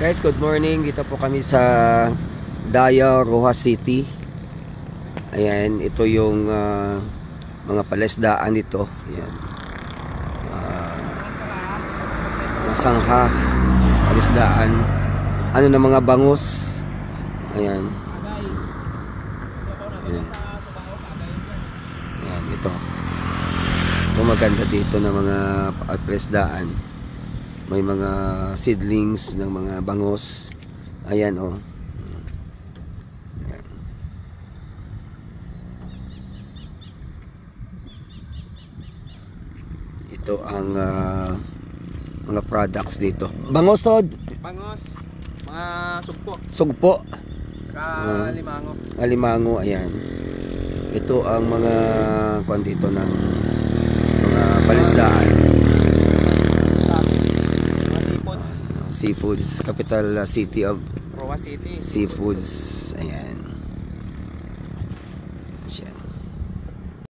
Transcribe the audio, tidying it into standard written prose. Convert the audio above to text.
Guys, good morning. Dito po kami sa Daya, Rojas City. Ayan, ito yung mga palesdaan dito. Ayan. Nasangha, palesdaan. Ano na mga bangus. Ayan. Ayan. Ayan, ito. Ito maganda dito na mga palesdaan. May mga seedlings ng mga bangus. Ayan oh. Ayan. Ito ang mga products dito. Bangosod. Bangos, mga sugpo. Sugpo. Saka limango. Alimango, ayan. Ito ang mga kwan dito ng mga palesdaan. Seafoods, capital city of Rojas City. seafoods. Ayan. Siya.